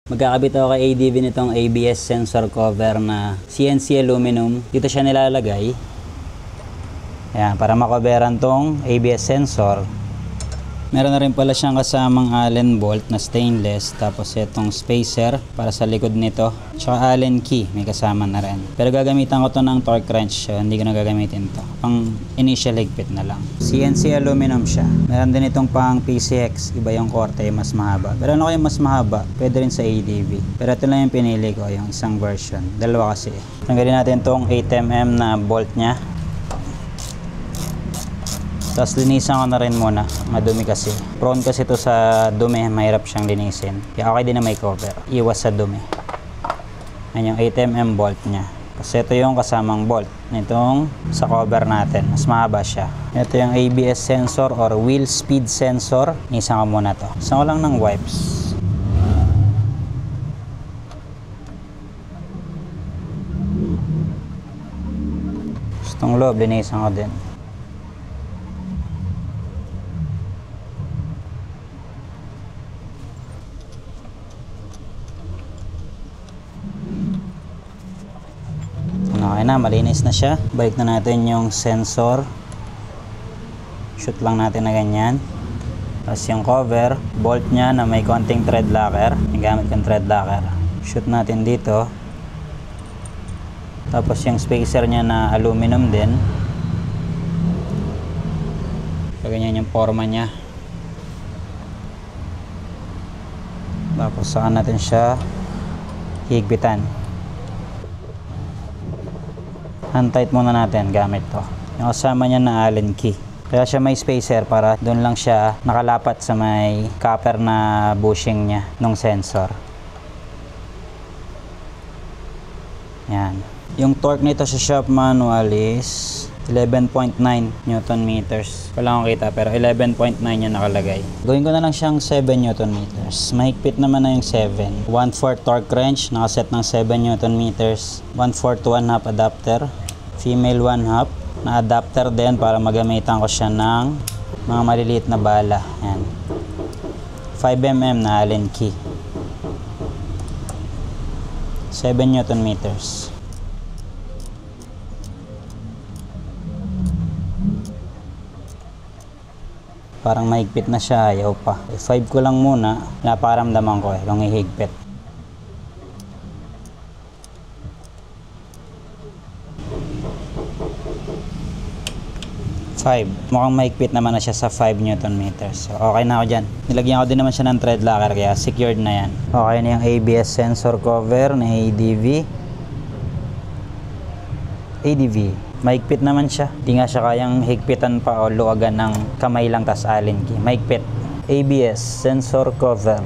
Magkakabit ako kay ADV nitong ABS sensor cover na CNC aluminum. Dito siya nilalagay. Ayan, para makoveran tong ABS sensor. Meron na rin pala siyang kasamang Allen bolt na stainless. Tapos itong spacer para sa likod nito. Tsaka Allen key, may kasama na rin. Pero gagamitan ko to ng torque wrench. So hindi ko na gagamitin to. Pang initial higpit na lang. CNC aluminum siya. Meron din itong pang PCX. Iba yung korte, mas mahaba. Pero ano kayo mas mahaba? Pwede rin sa ADV. Pero ito lang yung pinili ko, yung isang version. Dalawa kasi. Tanggalin natin tong 8mm na bolt nya. Tapos linisan ko na rin muna, madumi kasi. Prone kasi ito sa dumi, mahirap siyang linisin. Kaya okay din na may cover, iwas sa dumi. Ayan yung 8mm bolt nya. Kasi ito yung kasamang bolt nitong sa cover natin, mas mahaba siya. Ito yung ABS sensor or wheel speed sensor. Linisan ko muna to. Linisan ko lang ng wipes. Itong loob, linisan ko din. Okay na, malinis na siya. Balik na natin yung sensor. Shoot lang natin na ganyan. Tapos yung cover, bolt nya na may konting thread locker. Yung gamit kong thread locker. Shoot natin dito. Tapos yung spacer nya na aluminum din. So, ganyan yung forma nya. Tapos saan natin siya higpitan. Hand-tight muna natin gamit to. Yung kasama niya na Allen key. Kaya siya may spacer para doon lang siya nakalapat sa may copper na bushing niya ng sensor. Yan. Yung torque nito sa shop manual is 11.9 Newton meters. Wala akong kita pero 11.9 yung nakalagay. Gawin ko na lang siyang 7 Newton meters. Mahigpit naman na yung 7. 1/4 torque wrench, nakaset ng 7 Newton meters. 1/4 to 1/2 adapter. Female 1/2 na adapter din para magamitan ko siya ng mga maliliit na bala. Yan. 5mm na Allen key. 7 Newton meters. Parang mahigpit na siya, ayaw pa. 5 ko lang muna, naparamdaman ko kung ihigpit. 5. Mukhang mahigpit naman na siya sa 5 Newton meters. So, okay na ako dyan. Nilagyan ko din naman siya ng thread locker kaya secured na yan. Okay na yung ABS sensor cover na ADV. Mahigpit naman siya. Hindi nga siya kayang higpitan pa o luwagan ng kamay lang tas Allen key. Mahigpit. ABS sensor cover.